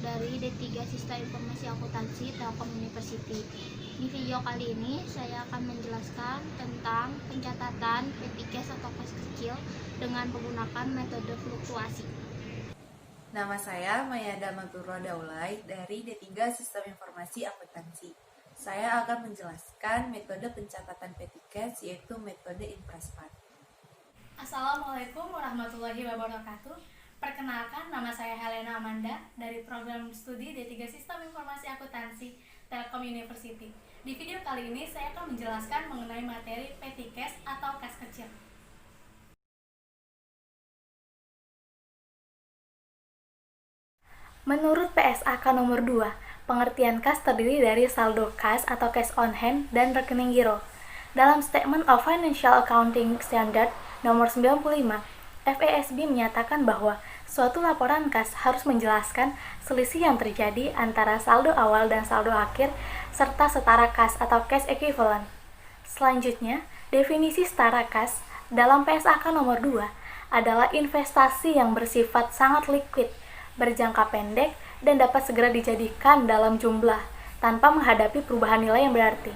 dari D3 Sistem Informasi Akuntansi Telkom University. Di video kali ini saya akan menjelaskan tentang pencatatan P3Cas atau kas kecil dengan menggunakan metode fluktuasi. Nama saya Mayada Magurwa Daulay dari D3 Sistem Informasi Akuntansi. Saya akan menjelaskan metode pencatatan P3Cas yaitu metode ImpressFund. Assalamualaikum warahmatullahi wabarakatuh. Perkenalkan, nama saya Helena Amanda dari program studi D3 Sistem Informasi Akuntansi Telkom University. Di video kali ini saya akan menjelaskan mengenai materi P3Cas atau kas kecil. Menurut PSAK nomor 2, pengertian kas terdiri dari saldo kas atau cash on hand dan rekening giro. Dalam Statement of Financial Accounting Standard nomor 95, FASB menyatakan bahwa suatu laporan kas harus menjelaskan selisih yang terjadi antara saldo awal dan saldo akhir serta setara kas atau cash equivalent. Selanjutnya, definisi setara kas dalam PSAK nomor 2 adalah investasi yang bersifat sangat liquid, berjangka pendek, dan dapat segera dijadikan dalam jumlah tanpa menghadapi perubahan nilai yang berarti.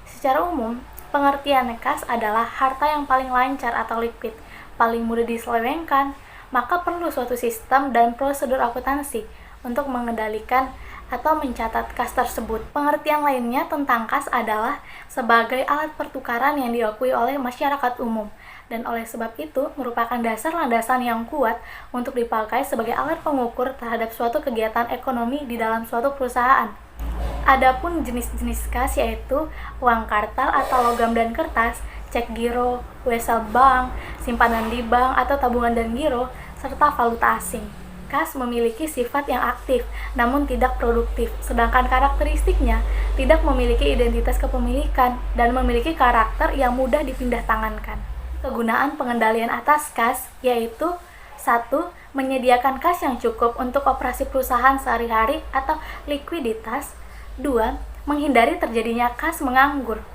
Secara umum, pengertian kas adalah harta yang paling lancar atau liquid, paling mudah diselewengkan, maka perlu suatu sistem dan prosedur akuntansi untuk mengendalikan atau mencatat kas tersebut. Pengertian lainnya tentang kas adalah sebagai alat pertukaran yang diakui oleh masyarakat umum, dan oleh sebab itu merupakan dasar landasan yang kuat untuk dipakai sebagai alat pengukur terhadap suatu kegiatan ekonomi di dalam suatu perusahaan. Adapun jenis-jenis kas yaitu uang kartal atau logam dan kertas, cek giro, wesel bank, simpanan di bank atau tabungan dan giro, serta valuta asing. Kas memiliki sifat yang aktif namun tidak produktif, sedangkan karakteristiknya tidak memiliki identitas kepemilikan dan memiliki karakter yang mudah dipindah tangankan. Kegunaan pengendalian atas kas yaitu 1. Menyediakan kas yang cukup untuk operasi perusahaan sehari-hari atau likuiditas. 2. Menghindari terjadinya kas menganggur.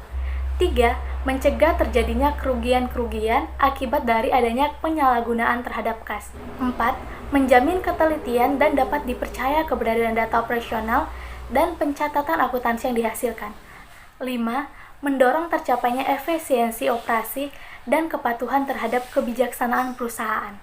3. Mencegah terjadinya kerugian-kerugian akibat dari adanya penyalahgunaan terhadap kas. 4. Menjamin ketelitian dan dapat dipercaya keberadaan data operasional dan pencatatan akuntansi yang dihasilkan. 5. Mendorong tercapainya efisiensi operasi dan kepatuhan terhadap kebijaksanaan perusahaan.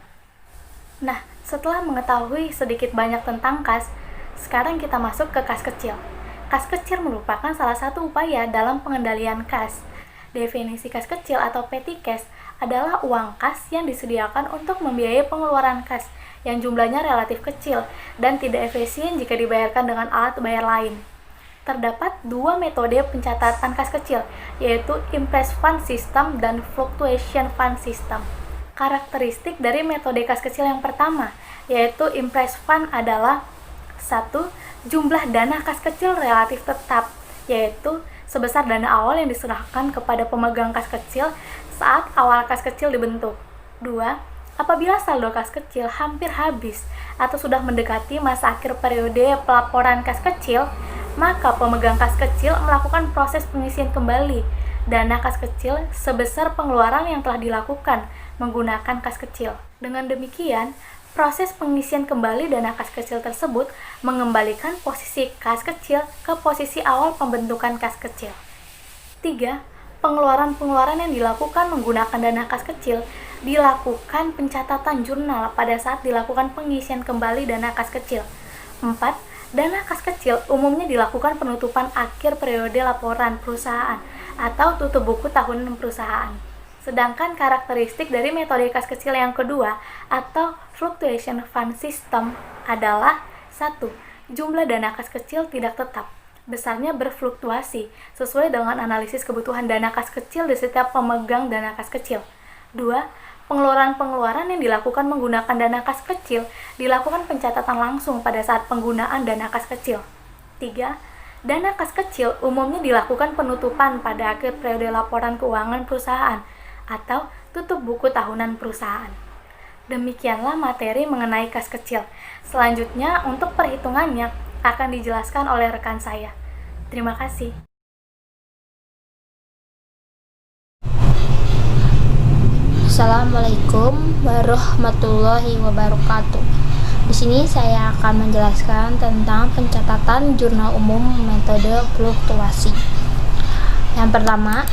Nah, setelah mengetahui sedikit banyak tentang kas, sekarang kita masuk ke kas kecil. Kas kecil merupakan salah satu upaya dalam pengendalian kas. Definisi kas kecil atau P3Cas adalah uang kas yang disediakan untuk membiayai pengeluaran kas yang jumlahnya relatif kecil dan tidak efisien jika dibayarkan dengan alat bayar lain. Terdapat dua metode pencatatan kas kecil, yaitu ImpressFund System dan Fluctuation Fund System. Karakteristik dari metode kas kecil yang pertama, yaitu ImpressFund adalah 1. Jumlah dana kas kecil relatif tetap, yaitu sebesar dana awal yang diserahkan kepada pemegang kas kecil saat awal kas kecil dibentuk. 2. Apabila saldo kas kecil hampir habis atau sudah mendekati masa akhir periode pelaporan kas kecil, maka pemegang kas kecil melakukan proses pengisian kembali dana kas kecil sebesar pengeluaran yang telah dilakukan menggunakan kas kecil. Dengan demikian, proses pengisian kembali dana kas kecil tersebut mengembalikan posisi kas kecil ke posisi awal pembentukan kas kecil. 3. Pengeluaran-pengeluaran yang dilakukan menggunakan dana kas kecil dilakukan pencatatan jurnal pada saat dilakukan pengisian kembali dana kas kecil. 4. Dana kas kecil umumnya dilakukan penutupan akhir periode laporan perusahaan atau tutup buku tahunan perusahaan. Sedangkan karakteristik dari metode kas kecil yang kedua atau Fluctuation Fund System adalah 1. Jumlah dana kas kecil tidak tetap, besarnya berfluktuasi sesuai dengan analisis kebutuhan dana kas kecil di setiap pemegang dana kas kecil. 2. Pengeluaran-pengeluaran yang dilakukan menggunakan dana kas kecil dilakukan pencatatan langsung pada saat penggunaan dana kas kecil. 3. Dana kas kecil umumnya dilakukan penutupan pada akhir periode laporan keuangan perusahaan atau tutup buku tahunan perusahaan. Demikianlah materi mengenai kas kecil. Selanjutnya untuk perhitungannya akan dijelaskan oleh rekan saya. Terima kasih. Assalamualaikum warahmatullahi wabarakatuh. Di sini saya akan menjelaskan tentang pencatatan jurnal umum metode fluktuasi. Yang pertama,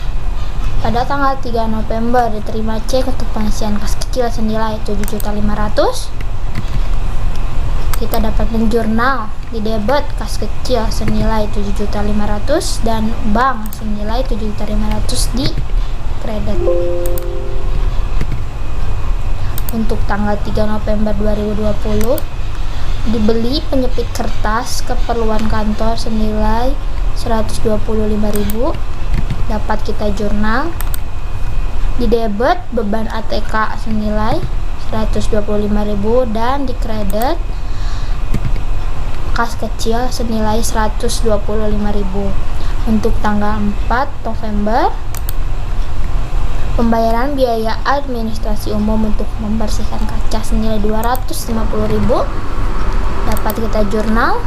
pada tanggal 3 November diterima cek untuk pengisian kas kecil senilai 7.500.000. Kita dapat menjurnal di debit kas kecil senilai 7.500.000 dan bank senilai 7.500.000 di kredit. Untuk tanggal 3 November 2020 dibeli penyepit kertas keperluan kantor senilai 125.000, dapat kita jurnal. Di debit beban ATK senilai 125.000 dan di kredit kas kecil senilai 125.000. Untuk tanggal 4 November pembayaran biaya administrasi umum untuk membersihkan kaca senilai 250.000, dapat kita jurnal.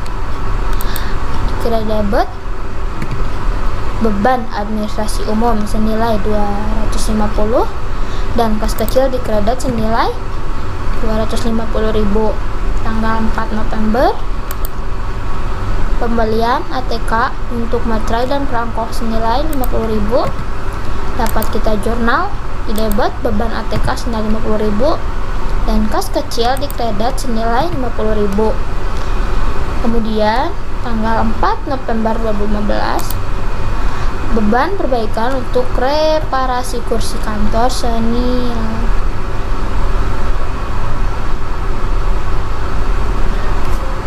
Kredit debit beban administrasi umum senilai 250 dan kas kecil di kredit senilai 250.000. Tanggal 4 November pembelian ATK untuk materai dan perangko senilai 50.000, dapat kita jurnal. Di debit beban ATK senilai 50.000 dan kas kecil di kredit senilai 50.000. Kemudian tanggal 4 November 2015 beban perbaikan untuk reparasi kursi kantor senilai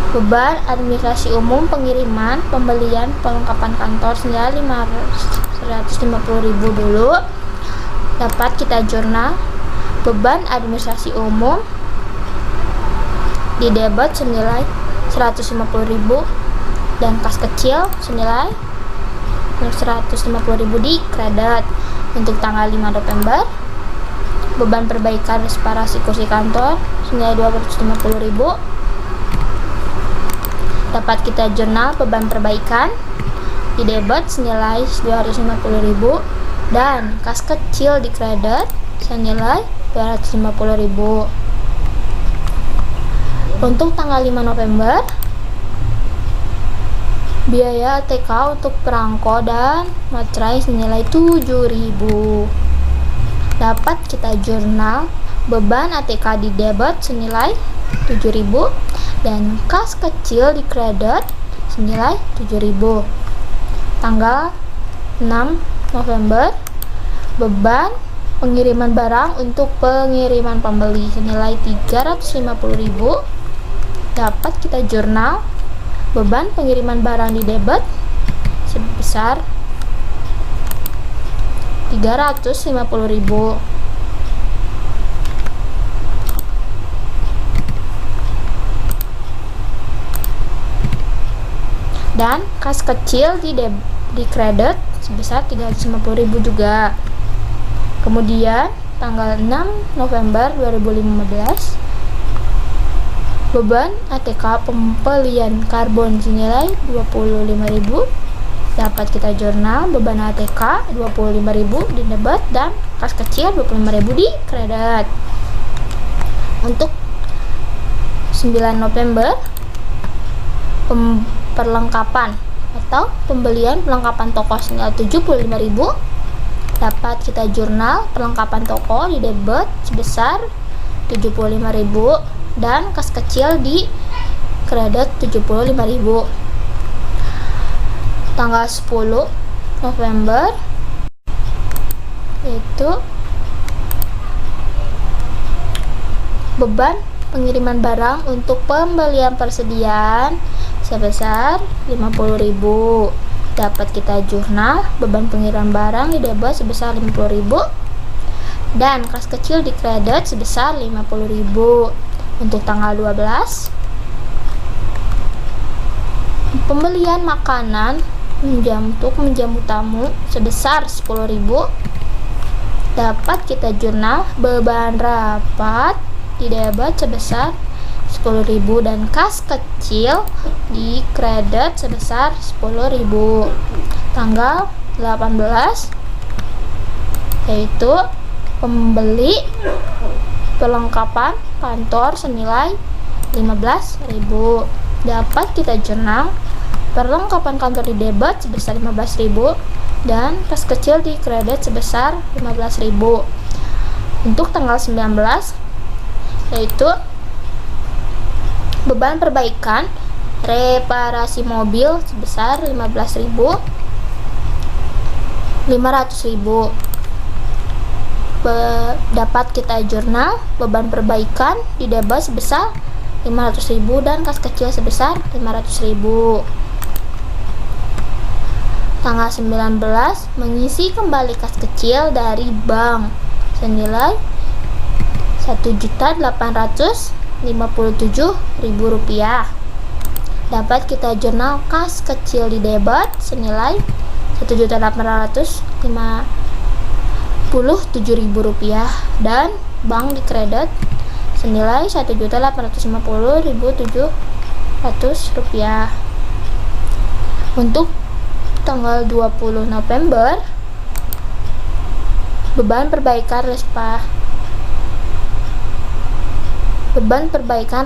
beban administrasi umum pengiriman pembelian perlengkapan kantor senilai 150.000 dulu, dapat kita jurnal. Beban administrasi umum di debit senilai 150.000 dan kas kecil senilai 150.000 di kredit. Untuk tanggal 5 November beban perbaikan reparasi kursi kantor senilai 250.000, dapat kita jurnal. Beban perbaikan di debit senilai 250.000 dan kas kecil di kredit senilai 250.000. Untuk tanggal 5 November biaya ATK untuk perangko dan materai senilai 7.000, dapat kita jurnal. Beban ATK di debit senilai 7.000 dan kas kecil di kredit senilai 7.000. Tanggal 6 November beban pengiriman barang untuk pengiriman pembeli senilai 350.000, dapat kita jurnal. Beban pengiriman barang di debit sebesar 350.000. Dan kas kecil di kredit sebesar 350.000 juga. Kemudian tanggal 6 November 2015 beban ATK pembelian karbon senilai 25.000, dapat kita jurnal. Beban ATK 25.000 di debit dan kas kecil 25.000 di kredit. Untuk 9 November perlengkapan atau pembelian perlengkapan toko senilai 75.000, dapat kita jurnal. Perlengkapan toko di debit sebesar 75.000 dan kas kecil di kredit 75.000. Tanggal 10 November yaitu beban pengiriman barang untuk pembelian persediaan sebesar 50.000, dapat kita jurnal. Beban pengiriman barang di debit sebesar 50.000 dan kas kecil di kredit sebesar 50.000. Untuk tanggal 12 pembelian makanan untuk menjamu tamu sebesar 10.000, dapat kita jurnal. Beban rapat di debit sebesar 10.000 dan kas kecil di kredit sebesar 10.000. Tanggal 18 yaitu pembeli perlengkapan kantor senilai 15.000. Dapat kita jurnal perlengkapan kantor di debit sebesar 15.000 dan kas kecil di kredit sebesar 15.000. Untuk tanggal 19 yaitu beban perbaikan reparasi mobil sebesar 15.500.000. Dapat kita jurnal beban perbaikan di debit sebesar 500.000 dan kas kecil sebesar 500.000. Tanggal 19 mengisi kembali kas kecil dari bank senilai Rp1.857.000. Dapat kita jurnal kas kecil di debit senilai Rp1.857.000 dan bank di kredit senilai Rp1.850.700. Untuk tanggal 20 November beban perbaikan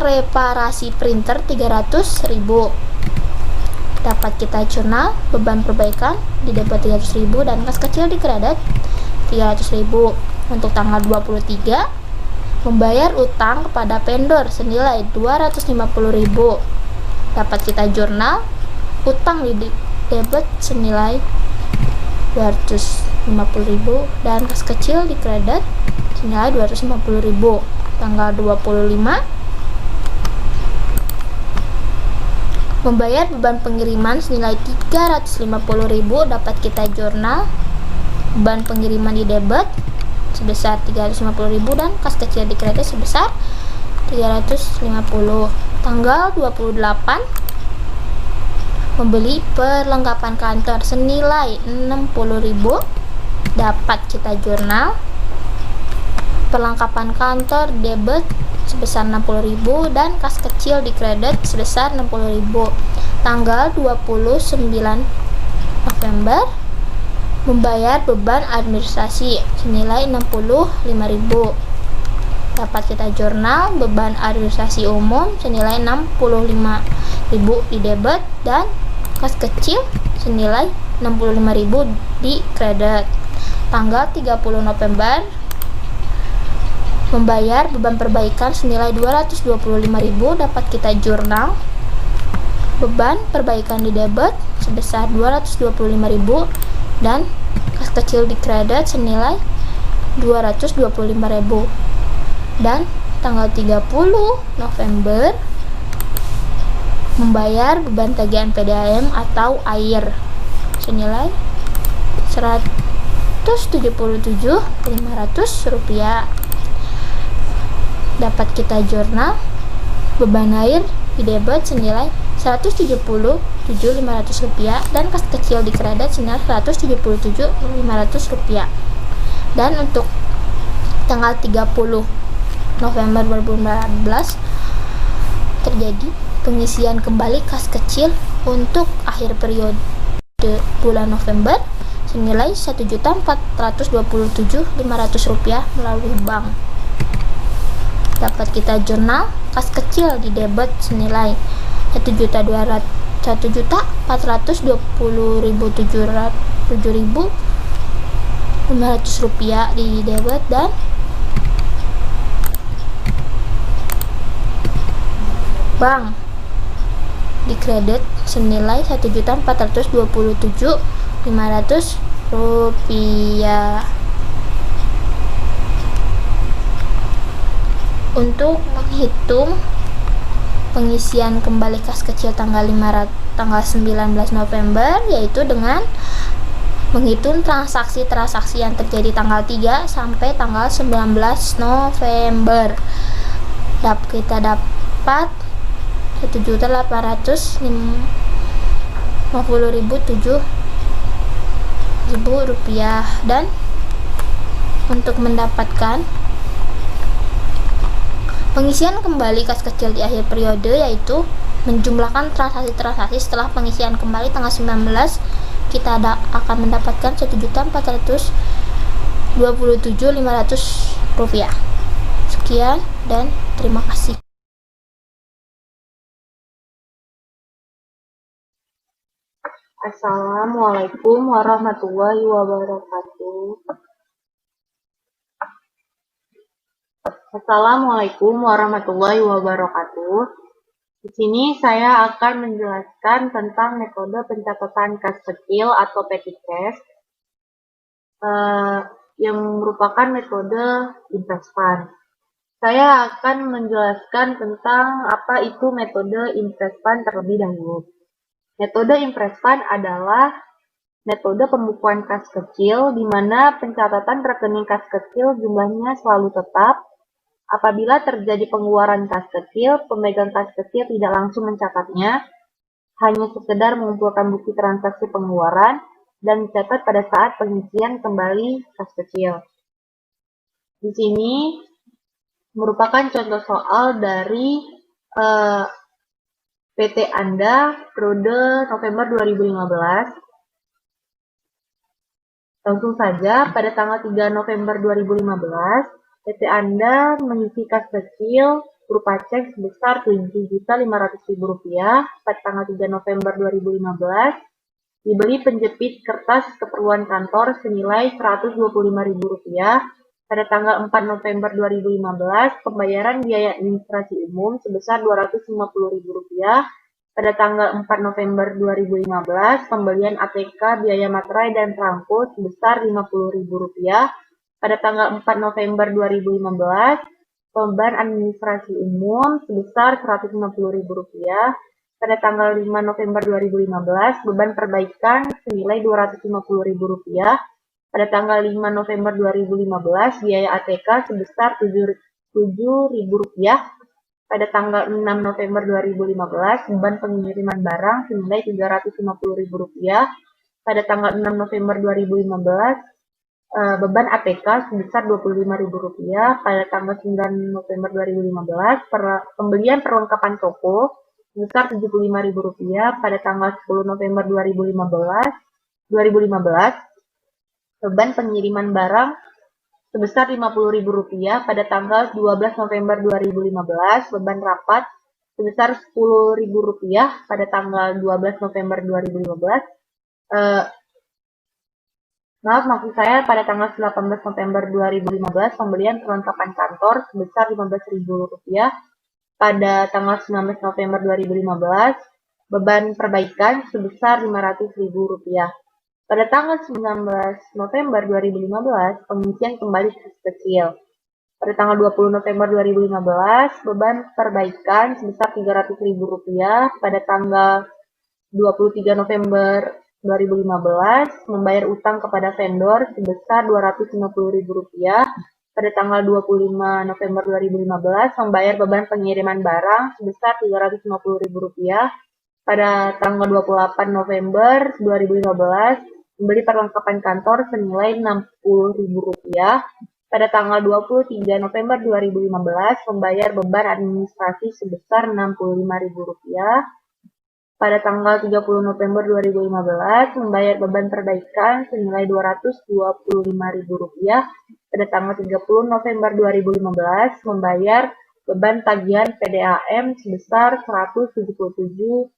reparasi printer 300.000. Dapat kita jurnal beban perbaikan di debit 300.000 dan kas kecil di kredit 300.000. Untuk tanggal 23 membayar utang kepada vendor senilai 250.000. Dapat kita jurnal utang di debit senilai 250.000 dan kas kecil di kredit senilai 250.000. Tanggal 25 membayar beban pengiriman senilai 350.000. Dapat kita jurnal beban pengiriman di debit sebesar 350.000 dan kas kecil di kredit sebesar 350. Tanggal 28 membeli perlengkapan kantor senilai 60.000. Dapat kita jurnal perlengkapan kantor debit sebesar 60.000 dan kas kecil di kredit sebesar 60.000. Tanggal 29 November membayar beban administrasi senilai 65.000. Dapat kita jurnal beban administrasi umum senilai 65.000 di debit dan kas kecil senilai 65.000 di kredit. Tanggal 30 November membayar beban perbaikan senilai 225.000. Dapat kita jurnal beban perbaikan di debit sebesar 225.000 dan kas kecil di kredit senilai 225.000. Dan tanggal 30 November membayar beban tagihan PDAM atau air senilai Rp177.500. Dapat kita jurnal beban air di debit senilai Rp177.500 dan kas kecil di kredit senilai Rp177.500. Dan untuk tanggal 30 November 2019 terjadi pengisian kembali kas kecil untuk akhir periode bulan November senilai Rp1.427.500 melalui bank. Dapat kita jurnal kas kecil di debit senilai Rp1.427.500 di debit dan bank di kredit senilai Rp1.427.500. Untuk menghitung pengisian kembali kas kecil tanggal 19 November yaitu dengan menghitung transaksi yang terjadi tanggal 3 sampai tanggal 19 November. Kita dapat Rp1.850.700 dan untuk mendapatkan pengisian kembali kas kecil di akhir periode yaitu menjumlahkan transaksi setelah pengisian kembali tanggal 19 kita akan mendapatkan Rp1.427.500. Sekian dan terima kasih. Assalamualaikum warahmatullahi wabarakatuh. Assalamualaikum warahmatullahi wabarakatuh. Di sini saya akan menjelaskan tentang metode pencatatan kas kecil atau petty cash yang merupakan metode invest fund. Saya akan menjelaskan tentang apa itu metode invest fund terlebih dahulu. Metode invest fund adalah metode pembukuan kas kecil di mana pencatatan rekening kas kecil jumlahnya selalu tetap. Apabila terjadi pengeluaran kas kecil, pemegang kas kecil tidak langsung mencatatnya, hanya sekedar mengumpulkan bukti transaksi pengeluaran dan mencatat pada saat pengisian kembali kas kecil. Di sini merupakan contoh soal dari PT Anda periode November 2015. Langsung saja, pada tanggal 3 November 2015, PT Anda mengisi kas kecil berupa cek sebesar Rp7.500.000 pada tanggal 3 November 2015, dibeli penjepit kertas keperluan kantor senilai Rp125.000. Pada tanggal 4 November 2015, pembayaran biaya administrasi umum sebesar Rp250.000. Pada tanggal 4 November 2015, pembelian ATK biaya materai dan perangko sebesar Rp50.000. Pada tanggal 4 November 2015, beban administrasi umum sebesar Rp150.000. Pada tanggal 5 November 2015, beban perbaikan senilai Rp250.000. Pada tanggal 5 November 2015, biaya ATK sebesar Rp7.000. Pada tanggal 6 November 2015, beban pengiriman barang senilai Rp350.000. Pada tanggal 6 November 2015, beban ATK sebesar Rp25.000. Pada tanggal 9 November 2015, pembelian perlengkapan toko sebesar Rp75.000. Pada tanggal 10 November 2015, beban pengiriman barang sebesar Rp50.000. Pada tanggal 12 November 2015, beban rapat sebesar Rp10.000. Pada tanggal 12 November 2015, maksud saya pada tanggal 18 November 2015, pembelian perlengkapan kantor sebesar Rp15.000. Pada tanggal 19 November 2015, beban perbaikan sebesar Rp500.000. Pada tanggal 19 November 2015, pengisian kembali kas kecil. Pada tanggal 20 November 2015, beban perbaikan sebesar Rp300.000. Pada tanggal 23 November 2015, membayar utang kepada vendor sebesar Rp250.000. Pada tanggal 25 November 2015, membayar beban pengiriman barang sebesar Rp350.000. Pada tanggal 28 November 2015, membeli perlengkapan kantor senilai Rp60.000. Pada tanggal 23 November 2015, membayar beban administrasi sebesar Rp65.000. Pada tanggal 30 November 2015, membayar beban perbaikan senilai Rp225.000. Pada tanggal 30 November 2015, membayar beban tagihan PDAM sebesar Rp177.500.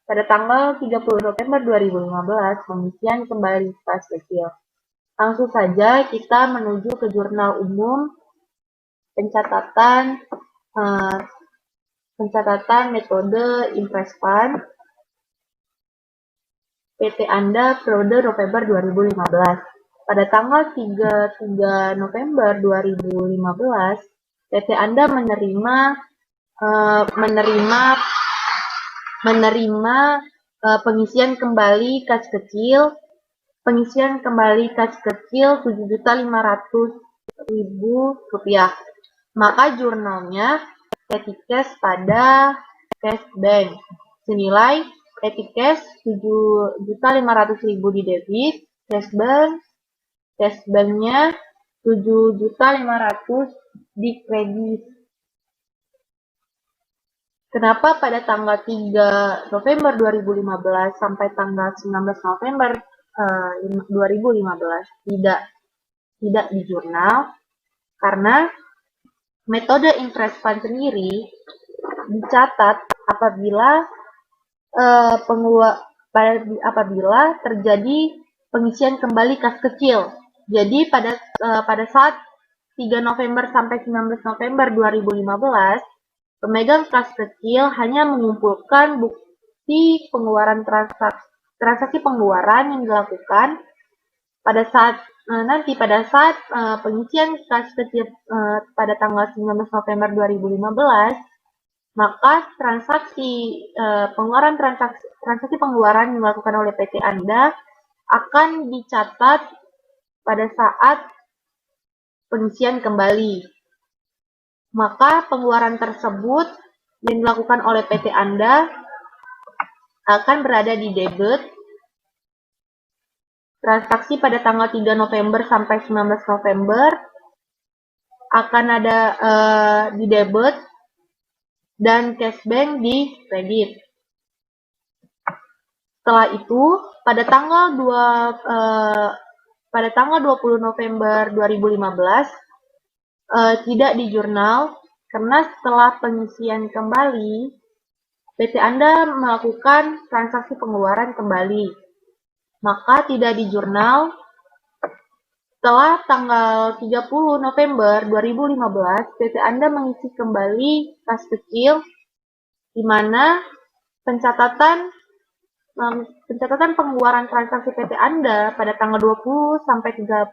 Pada tanggal 30 November 2015, pengisian kembali kas kecil. Langsung saja kita menuju ke jurnal umum pencatatan metode invest fund PT Anda periode November 2015. Pada tanggal 3 November 2015, PT Anda menerima pengisian kembali kas kecil Rp7.500.000. Maka jurnalnya petty cash pada cash bank senilai petty cash Rp7.500.000 di debit, cash banknya Rp7.500.000 di kredit. Kenapa pada tanggal 3 November 2015 sampai tanggal 19 November 2015 tidak di jurnal? Karena metode invest fund sendiri dicatat apabila apabila terjadi pengisian kembali kas kecil. Jadi pada saat 3 November sampai 19 November 2015, pemegang kas kecil hanya mengumpulkan bukti pengeluaran transaksi pengeluaran yang dilakukan pada saat pengisian kas kecil pada tanggal 19 November 2015, maka transaksi pengeluaran yang dilakukan oleh PT Anda akan dicatat pada saat pengisian kembali. Maka pengeluaran tersebut yang dilakukan oleh PT Anda akan berada di debit. Transaksi pada tanggal 3 November sampai 19 November akan ada di debit dan cashback di kredit. Setelah itu, pada tanggal 20 November 2015 tidak di jurnal karena setelah pengisian kembali PT Anda melakukan transaksi pengeluaran kembali. Maka tidak di jurnal. Setelah tanggal 30 November 2015, PT Anda mengisi kembali kas kecil di mana pencatatan pengeluaran transaksi PT Anda pada tanggal 20 sampai 30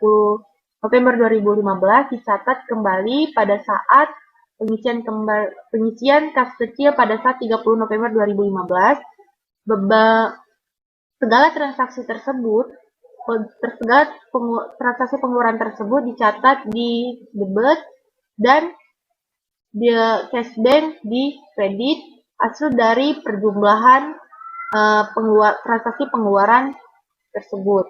November 2015 dicatat kembali pada saat pengisian kas kecil pada saat 30 November 2015. Segala transaksi pengeluaran tersebut dicatat di debit dan cashback di kredit hasil dari perjumlahan transaksi pengeluaran tersebut.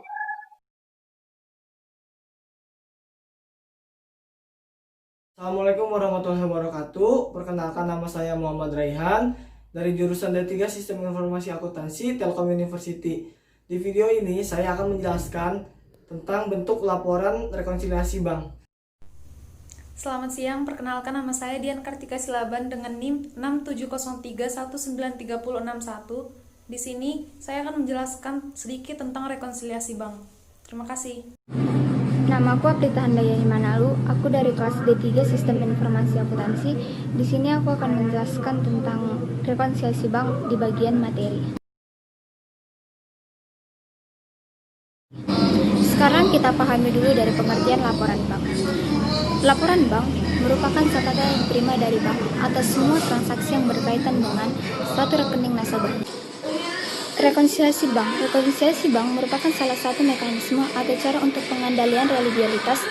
Assalamualaikum warahmatullahi wabarakatuh. Perkenalkan, nama saya Muhammad Raihan dari jurusan D3 Sistem Informasi Akuntansi Telkom University. Di video ini saya akan menjelaskan tentang bentuk laporan rekonsiliasi bank. Selamat siang, perkenalkan nama saya Dian Kartika Silaban dengan NIM 6703193061. Di sini saya akan menjelaskan sedikit tentang rekonsiliasi bank. Terima kasih. Nama aku Aprita Handayani Manalu, aku dari kelas D3 Sistem Informasi Akuntansi. Di sini aku akan menjelaskan tentang rekonsiliasi bank di bagian materi. Sekarang kita pahami dulu dari pengertian laporan bank. Laporan bank merupakan catatan yang diterima dari bank atas semua transaksi yang berkaitan dengan suatu rekening nasabah. Rekonsiliasi bank merupakan salah satu mekanisme atau cara untuk pengendalian reliabilitas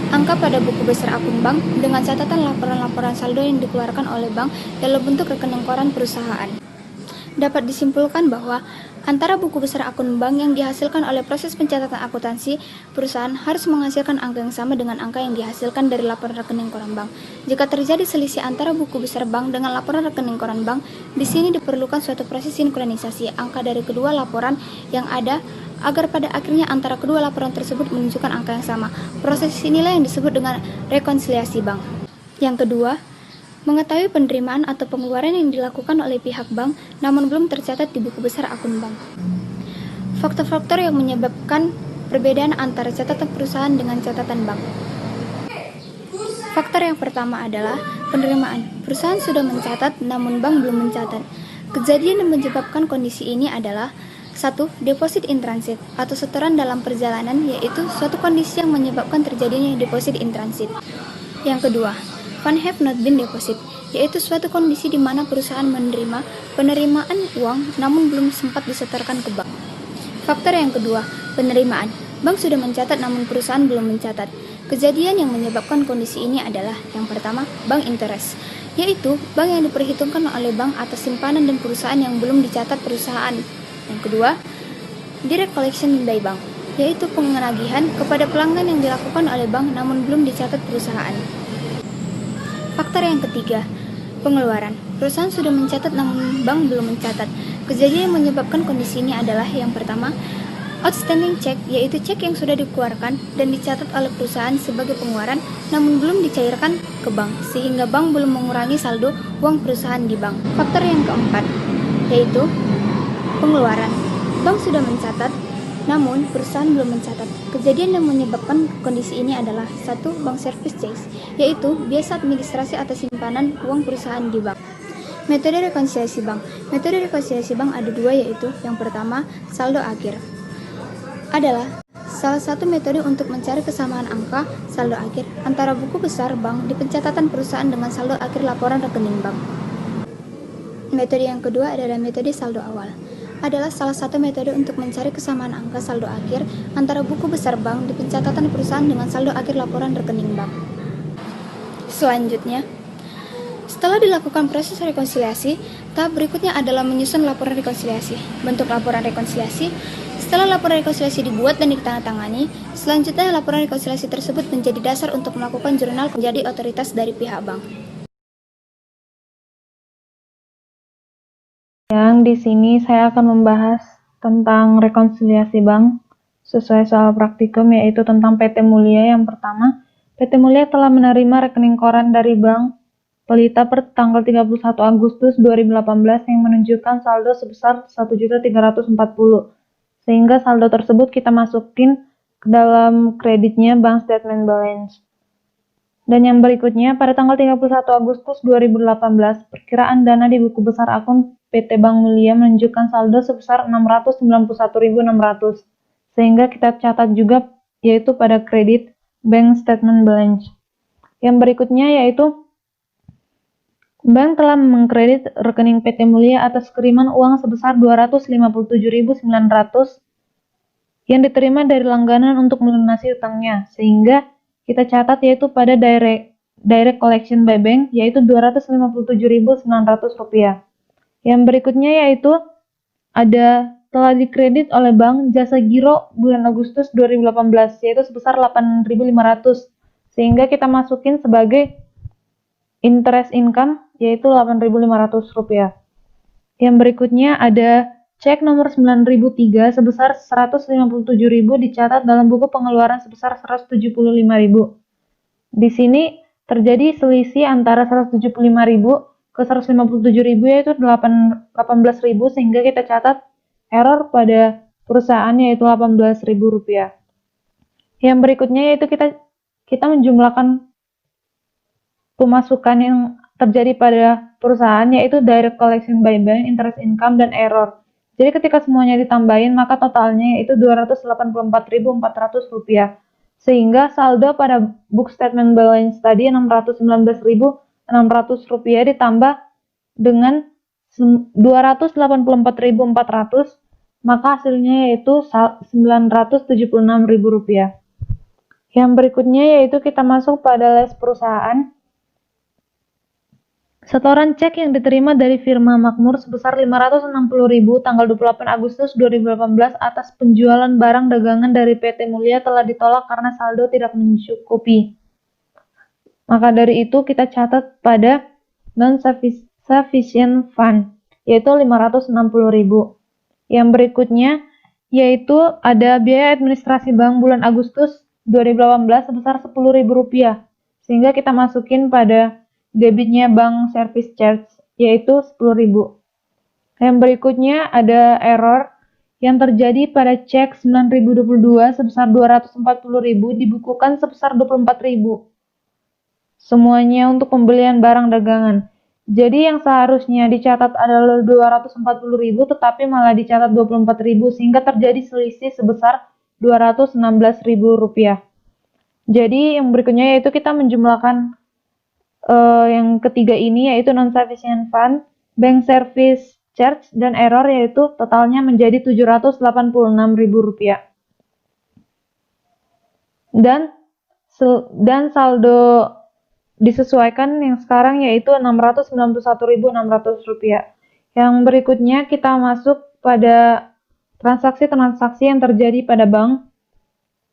angka pada buku besar akun bank dengan catatan laporan-laporan saldo yang dikeluarkan oleh bank dalam bentuk rekening koran perusahaan. Dapat disimpulkan bahwa antara buku besar akun bank yang dihasilkan oleh proses pencatatan akuntansi perusahaan harus menghasilkan angka yang sama dengan angka yang dihasilkan dari laporan rekening koran bank. Jika terjadi selisih antara buku besar bank dengan laporan rekening koran bank, di sini diperlukan suatu proses sinkronisasi angka dari kedua laporan yang ada agar pada akhirnya antara kedua laporan tersebut menunjukkan angka yang sama. Proses inilah yang disebut dengan rekonsiliasi bank. Yang kedua, mengetahui penerimaan atau pengeluaran yang dilakukan oleh pihak bank namun belum tercatat di buku besar akun bank. Faktor-faktor yang menyebabkan perbedaan antara catatan perusahaan dengan catatan bank. Faktor yang pertama adalah penerimaan. Perusahaan sudah mencatat namun bank belum mencatat. Kejadian yang menyebabkan kondisi ini adalah 1. Deposit in transit atau setoran dalam perjalanan, yaitu suatu kondisi yang menyebabkan terjadinya deposit in transit. Yang kedua, fund have not been deposit, yaitu suatu kondisi di mana perusahaan menerima penerimaan uang namun belum sempat disetorkan ke bank. Faktor yang kedua, penerimaan. Bank sudah mencatat namun perusahaan belum mencatat. Kejadian yang menyebabkan kondisi ini adalah yang pertama, bank interest, yaitu bank yang diperhitungkan oleh bank atas simpanan dan perusahaan yang belum dicatat perusahaan. Yang kedua, direct collection by bank, yaitu pengagihan kepada pelanggan yang dilakukan oleh bank namun belum dicatat perusahaan. Faktor yang ketiga, pengeluaran. Perusahaan sudah mencatat namun bank belum mencatat. Kejadian yang menyebabkan kondisi ini adalah yang pertama, outstanding check, yaitu cek yang sudah dikeluarkan dan dicatat oleh perusahaan sebagai pengeluaran namun belum dicairkan ke bank, sehingga bank belum mengurangi saldo uang perusahaan di bank. Faktor yang keempat, yaitu Pengeluaran. Bank sudah mencatat, namun perusahaan belum mencatat. Kejadian yang menyebabkan kondisi ini adalah 1. Bank service charge, yaitu biasa administrasi atas simpanan uang perusahaan di bank. Metode rekonsiliasi bank. Metode rekonsiliasi bank ada 2, yaitu yang pertama, saldo akhir. Adalah salah satu metode untuk mencari kesamaan angka saldo akhir antara buku besar bank di pencatatan perusahaan dengan saldo akhir laporan rekening bank. Metode yang kedua adalah metode saldo awal. Adalah salah satu metode untuk mencari kesamaan angka saldo akhir antara buku besar bank di pencatatan perusahaan dengan saldo akhir laporan rekening bank. Selanjutnya, setelah dilakukan proses rekonsiliasi, tahap berikutnya adalah menyusun laporan rekonsiliasi. Bentuk laporan rekonsiliasi. Setelah laporan rekonsiliasi dibuat dan ditandatangani, selanjutnya laporan rekonsiliasi tersebut menjadi dasar untuk melakukan jurnal menjadi otoritas dari pihak bank. Yang di sini saya akan membahas tentang rekonsiliasi bank sesuai soal praktikum, yaitu tentang PT Mulia. Yang pertama, PT Mulia telah menerima rekening koran dari Bank Pelita per tanggal 31 Agustus 2018 yang menunjukkan saldo sebesar 1.340.000. Sehingga saldo tersebut kita masukin ke dalam kreditnya Bank Statement Balance. Dan yang berikutnya, pada tanggal 31 Agustus 2018, perkiraan dana di buku besar akun PT Bank Mulia menunjukkan saldo sebesar 691.600. Sehingga kita catat juga yaitu pada kredit Bank Statement Balance. Yang berikutnya yaitu bank telah mengkredit rekening PT Mulia atas kiriman uang sebesar 257.900 yang diterima dari langganan untuk melunasi utangnya, sehingga kita catat yaitu pada direct collection by bank yaitu Rp257.900. Yang berikutnya yaitu ada telah dikredit oleh bank jasa giro bulan Agustus 2018 yaitu sebesar 8.500, sehingga kita masukin sebagai interest income yaitu Rp8.500. Yang berikutnya ada cek nomor 9003 sebesar 157.000 dicatat dalam buku pengeluaran sebesar 175.000. Di sini terjadi selisih antara 175.000 ke 157.000 yaitu 18.000, sehingga kita catat error pada perusahaan yaitu Rp18.000. Yang berikutnya yaitu kita menjumlahkan pemasukan yang terjadi pada perusahaan yaitu direct collection by bank, interest income, dan error. Jadi ketika semuanya ditambahin maka totalnya yaitu Rp284.400. Sehingga saldo pada book statement balance tadi Rp619.600 ditambah dengan Rp284.400, maka hasilnya yaitu Rp976.000. Yang berikutnya yaitu kita masuk pada les perusahaan. Setoran cek yang diterima dari firma Makmur sebesar Rp560.000 tanggal 28 Agustus 2018 atas penjualan barang dagangan dari PT Mulia telah ditolak karena saldo tidak mencukupi. Maka dari itu kita catat pada non-sufficient fund, yaitu Rp560.000. Yang berikutnya yaitu ada biaya administrasi bank bulan Agustus 2018 sebesar Rp10.000, sehingga kita masukin pada debitnya bank service charge yaitu Rp10.000. Yang berikutnya ada error yang terjadi pada cek 9.022 sebesar Rp240.000 dibukukan sebesar Rp24.000. Semuanya untuk pembelian barang dagangan. Jadi yang seharusnya dicatat adalah Rp240.000 tetapi malah dicatat Rp24.000 sehingga terjadi selisih sebesar Rp216.000. Jadi yang berikutnya yaitu kita menjumlahkan yang ketiga ini yaitu non-sufficient fund, bank service charge, dan error yaitu totalnya menjadi Rp786.000. Dan saldo disesuaikan yang sekarang yaitu Rp691.600. Yang berikutnya kita masuk pada transaksi-transaksi yang terjadi pada bank.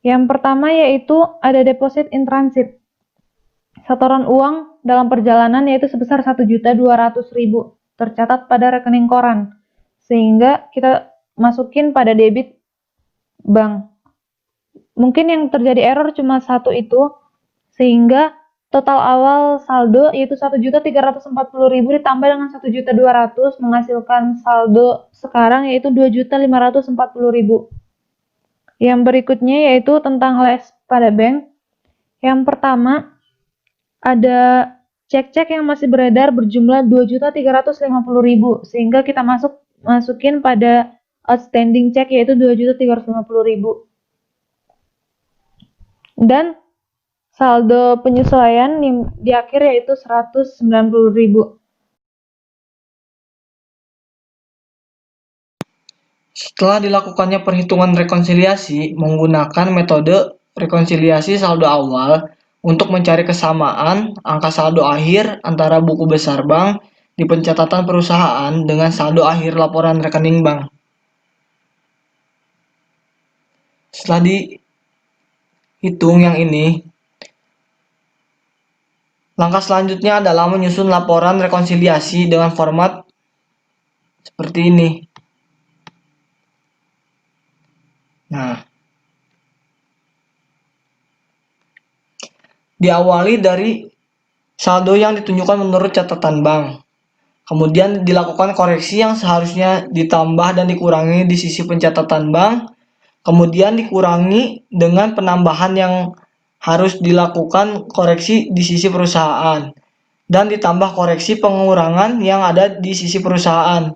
Yang pertama yaitu ada deposit in transit. Setoran uang dalam perjalanan yaitu sebesar Rp1.200.000 tercatat pada rekening koran, sehingga kita masukin pada debit bank. Mungkin yang terjadi error cuma satu itu, sehingga total awal saldo yaitu 1.340.000 ditambah dengan 1.200.000 menghasilkan saldo sekarang yaitu 2.540.000. Yang berikutnya yaitu tentang les pada bank. Yang pertama ada cek-cek yang masih beredar berjumlah 2.350.000 sehingga kita masukin pada outstanding cek yaitu 2.350.000. Dan saldo penyesuaian di akhir yaitu 190.000. Setelah dilakukannya perhitungan rekonsiliasi menggunakan metode rekonsiliasi saldo awal untuk mencari kesamaan angka saldo akhir antara buku besar bank di pencatatan perusahaan dengan saldo akhir laporan rekening bank. Setelah dihitung yang ini, langkah selanjutnya adalah menyusun laporan rekonsiliasi dengan format seperti ini. Nah, diawali dari saldo yang ditunjukkan menurut catatan bank. Kemudian dilakukan koreksi yang seharusnya ditambah dan dikurangi di sisi pencatatan bank. Kemudian dikurangi dengan penambahan yang harus dilakukan koreksi di sisi perusahaan. Dan ditambah koreksi pengurangan yang ada di sisi perusahaan.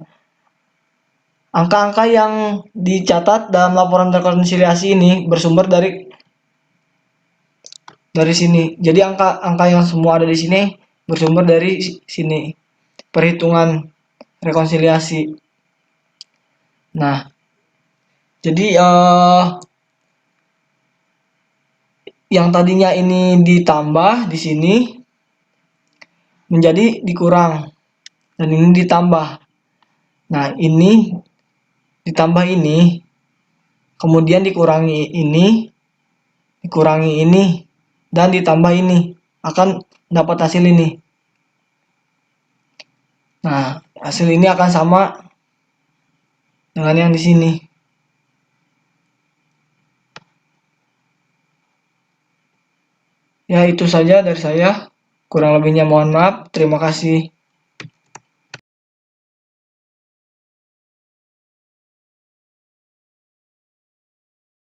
Angka-angka yang dicatat dalam laporan rekonsiliasi ini bersumber dari sini. Jadi angka yang semua ada di sini bersumber dari sini. Perhitungan rekonsiliasi. Nah, jadi yang tadinya ini ditambah di sini menjadi dikurang dan ini ditambah. Nah, ini ditambah ini, kemudian dikurangi ini, dan ditambah ini, akan dapat hasil ini. Nah, hasil ini akan sama dengan yang di sini. Ya, itu saja dari saya. Kurang lebihnya mohon maaf. Terima kasih.